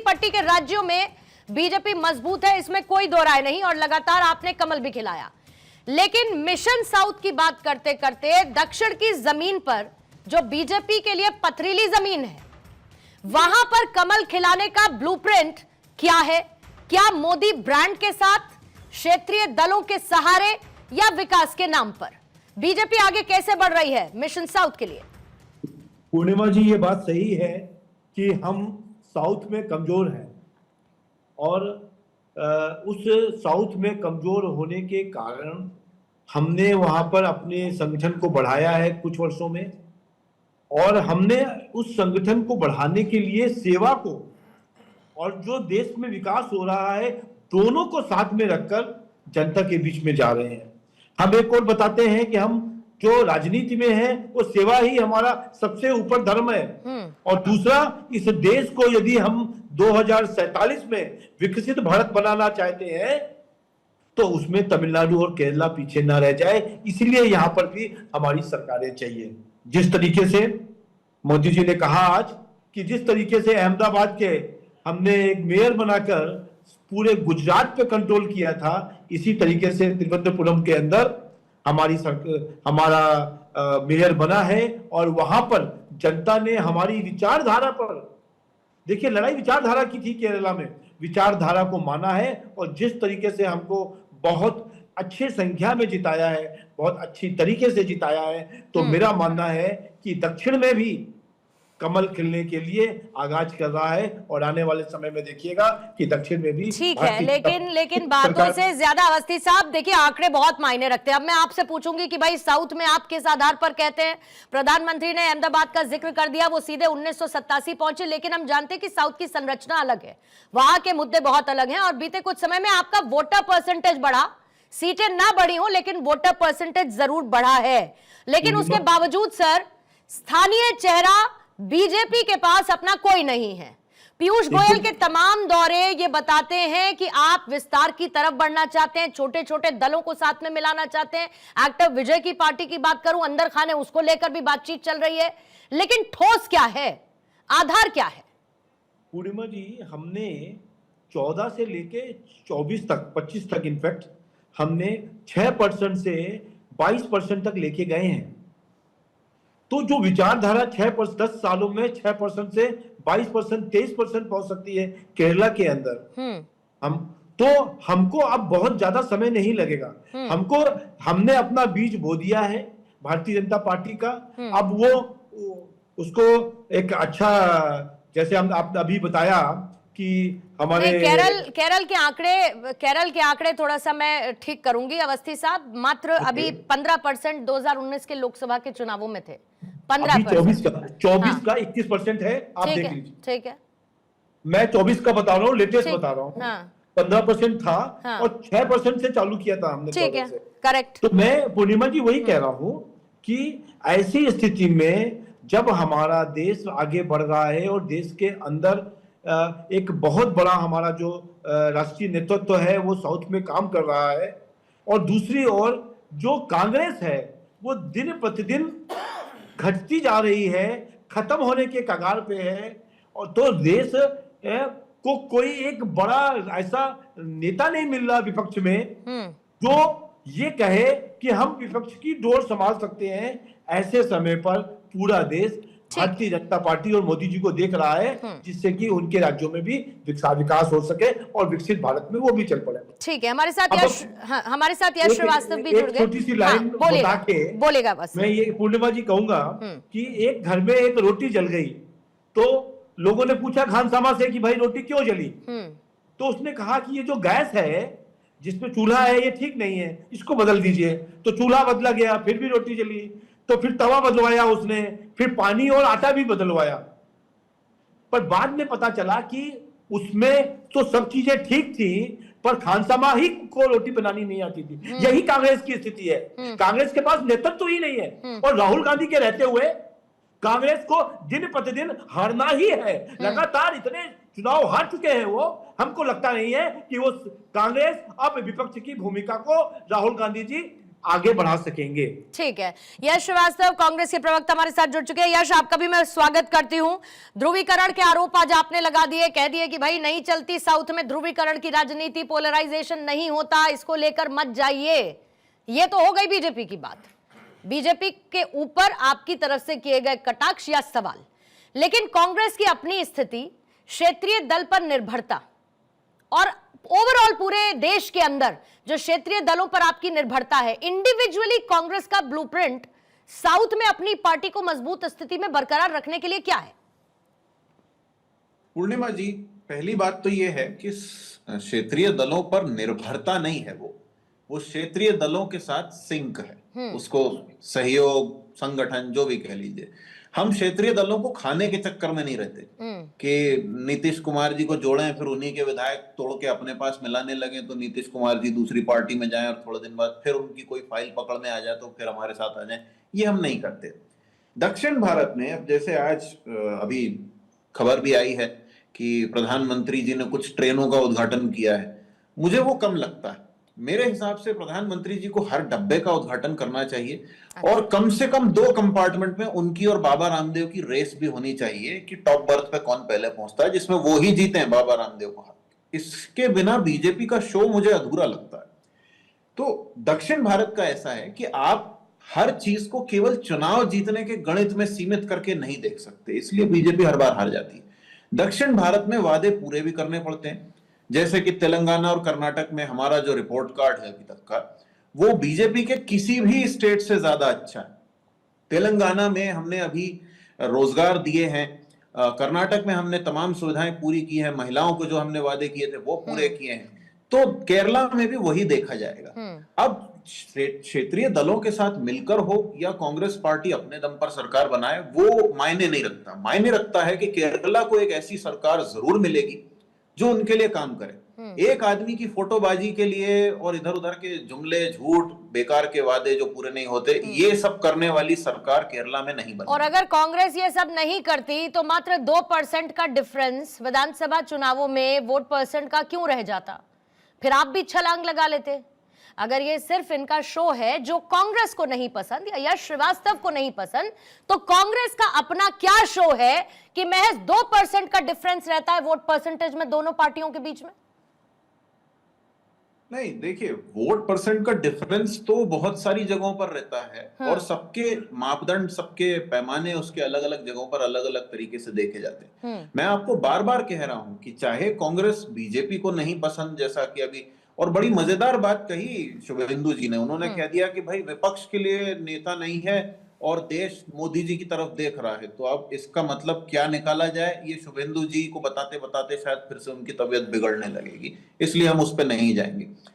पट्टी के राज्यों में बीजेपी मजबूत है, इसमें कोई दो राय नहीं, और लगातार आपने कमल भी खिलाया। लेकिन मिशन साउथ की बात करते करते दक्षिण की जमीन पर, जो बीजेपी के लिए पथरीली जमीन है, वहां पर कमल खिलाने का ब्लूप्रिंट क्या है? क्या मोदी ब्रांड के साथ, क्षेत्रीय दलों के सहारे, या विकास के नाम पर बीजेपी आगे कैसे बढ़ रही है मिशन साउथ के लिए? पूर्णिमा जी, ये बात सही है कि हम साउथ में कमजोर हैं, और उस साउथ में कमजोर होने के कारण हमने वहां पर अपने संगठन को बढ़ाया है कुछ वर्षों में, और हमने उस संगठन को बढ़ाने के लिए सेवा को और जो देश में विकास हो रहा है, दोनों को साथ में रखकर जनता के बीच में जा रहे हैं। हम एक और बताते हैं कि हम जो राजनीति में है वो सेवा ही हमारा सबसे ऊपर धर्म है, और दूसरा, इस देश को यदि हम 2047 में विकसित भारत बनाना चाहते हैं तो उसमें तमिलनाडु और केरला पीछे ना रह जाए, इसलिए यहां पर भी हमारी सरकारें चाहिए। जिस तरीके से मोदी जी ने कहा आज कि जिस तरीके से अहमदाबाद के हमने एक मेयर बनाकर पूरे गुजरात पे कंट्रोल किया था, इसी तरीके से तिरुवनंतपुरम के अंदर हमारा मेयर बना है, और वहां पर जनता ने हमारी विचारधारा पर, देखिए लड़ाई विचारधारा की थी केरला में, विचारधारा को माना है, और जिस तरीके से हमको बहुत अच्छे संख्या में जिताया है, बहुत अच्छी तरीके से जिताया है, तो मेरा मानना है कि दक्षिण में भी कमल खिलने के लिए आगाज कर रहा है, और आने वाले समय में देखिएगा कि दक्षिण में भी ठीक है। लेकिन बातों से ज्यादा अवस्थी साहब, देखिए आंकड़े बहुत मायने रखते हैं। अब मैं आपसे पूछूंगी कि भाई साउथ में आप किस आधार पर कहते हैं? प्रधानमंत्री ने अहमदाबाद का जिक्र कर दिया, वो सीधे 1987 पहुंचे, लेकिन हम जानते हैं कि साउथ की संरचना अलग है, वहां के मुद्दे बहुत अलग हैं, और बीते कुछ समय में आपका वोटर परसेंटेज बढ़ा, सीटें ना बढ़ी हो लेकिन वोटर परसेंटेज जरूर बढ़ा है। लेकिन उसके बावजूद सर, स्थानीय चेहरा बीजेपी के पास अपना कोई नहीं है। पीयूष गोयल के तमाम दौरे ये बताते हैं कि आप विस्तार की तरफ बढ़ना चाहते हैं, छोटे छोटे दलों को साथ में मिलाना चाहते हैं। एक्टिव विजय की पार्टी की बात करूं, अंदर खाने, उसको लेकर भी बातचीत चल रही है, लेकिन ठोस क्या है, आधार क्या है? पूर्णिमा जी, हमने 14 से लेके 24 तक, 25 तक इनफैक्ट हमने 6% से 22% तक लेके गए हैं। तो जो विचारधारा 6% 10 सालों में 6% से 22%, 23% पहुंच सकती है केरला के अंदर, हमको अब बहुत ज्यादा समय नहीं लगेगा। हमने अपना बीज बो दिया है भारतीय जनता पार्टी का। अब वो उसको एक अच्छा, जैसे आपने अभी बताया कि हमारे केरल के आंकड़े थोड़ा सा मैं ठीक करूंगी अवस्थी साहब, मात्र अभी 15% 2019 के लोकसभा के चुनावों में थे, 15%। 24 का 21% है, आप देख लीजिए। ठीक है, मैं 24 का बता रहा हूँ, लेटेस्ट बता रहा हूँ। 15% था, और 6% से चालू किया था हमने। ठीक है, करेक्ट। तो मैं पूर्णिमा जी वही कह रहा हूँ कि ऐसी स्थिति में जब हमारा देश आगे बढ़ रहा है, और देश के अंदर एक बहुत बड़ा हमारा जो राष्ट्रीय नेतृत्व है वो साउथ में काम कर रहा है, और दूसरी ओर जो कांग्रेस है वो दिन प्रतिदिन घटती जा रही है, खत्म होने के कगार पे है, और तो देश को कोई एक बड़ा ऐसा नेता नहीं मिल रहा विपक्ष में जो ये कहे कि हम विपक्ष की डोर संभाल सकते हैं। ऐसे समय पर पूरा देश भारतीय जनता पार्टी और मोदी जी को देख रहा है, जिससे कि उनके राज्यों में भी विकास हो सके और विकसित भारत में वो भी चल पड़े। ठीक है, हमारे साथ यश श्रीवास्तव भी जुड़ गए। छोटी सी लाइन बता के बोलेगा बस। मैं ये पूर्णिमा जी कहूंगा कि एक घर में एक रोटी जल गई, तो लोगों ने पूछा खानसामा से कि भाई रोटी क्यों जली? तो उसने कहा कि ये जो गैस है जिसमें चूल्हा है ये ठीक नहीं है, इसको बदल दीजिए। तो चूल्हा बदला गया, फिर भी रोटी जली, तो फिर तवा बदलवाया उसने, फिर पानी और आटा भी बदलवाया। पर बाद में पता चला कि उसमें तो सब चीजें ठीक थी, पर खानसामा ही को रोटी बनानी नहीं आती थी। यही कांग्रेस की स्थिति है। कांग्रेस के पास नेतृत्व ही नहीं है, और राहुल गांधी के रहते हुए कांग्रेस को दिन प्रतिदिन हारना ही है। लगातार इतने चुनाव हार चुके हैं वो, हमको लगता नहीं है कि वो कांग्रेस अब विपक्ष की भूमिका को राहुल गांधी जी आगे बढ़ा सकेंगे। ठीक है, यश श्रीवास्तव कांग्रेस के प्रवक्ता हमारे साथ जुड़ चुके हैं। यश, आपका भी मैं स्वागत करती हूं। ध्रुवीकरण के आरोप आज आपने लगा दिए, कह दिए कि भाई नहीं चलती साउथ में ध्रुवीकरण की राजनीति, पोलराइजेशन नहीं होता, इसको लेकर मत जाइए। ये तो हो गई बीजेपी की बात, बीजेपी के ऊपर आपकी तरफ से किए गए कटाक्ष या सवाल। लेकिन कांग्रेस की अपनी स्थिति, क्षेत्रीय दल पर निर्भरता और ओवरऑल पूरे देश के अंदर जो क्षेत्रीय दलों पर आपकी निर्भरता है, इंडिविजुअली कांग्रेस का ब्लूप्रिंट साउथ में अपनी पार्टी को मजबूत स्थिति में बरकरार रखने के लिए क्या है? पूर्णिमा जी, पहली बात तो यह है कि क्षेत्रीय दलों पर निर्भरता नहीं है, वो क्षेत्रीय दलों के साथ सिंक है, उसको सहयोग, संगठन जो भी कह लीजिए। हम क्षेत्रीय दलों को खाने के चक्कर में नहीं रहते कि नीतीश कुमार जी को जोड़ें, फिर उन्हीं के विधायक तोड़ के अपने पास मिलाने लगे तो नीतीश कुमार जी दूसरी पार्टी में जाएं और थोड़े दिन बाद फिर उनकी कोई फाइल पकड़ में आ जाए तो फिर हमारे साथ आ जाए। ये हम नहीं करते। दक्षिण भारत में अब जैसे आज अभी खबर भी आई है कि प्रधानमंत्री जी ने कुछ ट्रेनों का उद्घाटन किया है, मुझे वो कम लगता है। मेरे हिसाब से प्रधानमंत्री जी को हर डब्बे का उद्घाटन करना चाहिए और कम से कम 2 कंपार्टमेंट में उनकी और बाबा रामदेव की रेस भी होनी चाहिए कि टॉप बर्थ पे कौन पहले पहुंचता है, जिसमें वो ही जीते हैं, बाबा रामदेव को। इसके बिना बीजेपी का शो मुझे अधूरा लगता है। तो दक्षिण भारत का ऐसा है कि आप हर चीज को केवल चुनाव जीतने के गणित में सीमित करके नहीं देख सकते, इसलिए बीजेपी हर बार हार जाती है। दक्षिण भारत में वादे पूरे भी करने पड़ते हैं, जैसे कि तेलंगाना और कर्नाटक में हमारा जो रिपोर्ट कार्ड है अभी तक का, वो बीजेपी के किसी भी स्टेट से ज्यादा अच्छा है। तेलंगाना में हमने अभी रोजगार दिए हैं, कर्नाटक में हमने तमाम सुविधाएं पूरी की हैं, महिलाओं को जो हमने वादे किए थे वो पूरे किए हैं, तो केरला में भी वही देखा जाएगा। अब क्षेत्रीय दलों के साथ मिलकर हो या कांग्रेस पार्टी अपने दम पर सरकार बनाए, वो मायने नहीं रखता। मायने रखता है कि केरला को एक ऐसी सरकार जरूर मिलेगी जो उनके लिए काम करे। एक आदमी की फोटोबाजी के लिए और इधर उधर के जुमले, झूठ, बेकार के वादे जो पूरे नहीं होते, ये सब करने वाली सरकार केरला में नहीं बनी। और अगर कांग्रेस ये सब नहीं करती तो मात्र 2% का डिफरेंस विधानसभा चुनावों में वोट परसेंट का क्यों रह जाता? फिर आप भी छलांग लगा लेते। अगर ये सिर्फ इनका शो है जो कांग्रेस को नहीं पसंद या यश श्रीवास्तव को नहीं पसंद, तो कांग्रेस का अपना क्या शो है कि महज 2% का डिफरेंस रहता है वोट परसेंटेज में दोनों पार्टियों के बीच में? नहीं, देखिए, वोट परसेंट का डिफरेंस तो बहुत सारी जगहों पर रहता है और सबके मापदंड, सबके पैमाने उसके अलग अलग जगहों पर अलग अलग तरीके से देखे जाते हैं। मैं आपको बार बार कह रहा हूं कि चाहे कांग्रेस बीजेपी को नहीं पसंद, जैसा कि अभी, और बड़ी मजेदार बात कही शुभेंदु जी ने, उन्होंने कह दिया कि भाई विपक्ष के लिए नेता नहीं है और देश मोदी जी की तरफ देख रहा है। तो अब इसका मतलब क्या निकाला जाए, ये शुभेंदु जी को बताते बताते शायद फिर से उनकी तबीयत बिगड़ने लगेगी, इसलिए हम उस पर नहीं जाएंगे।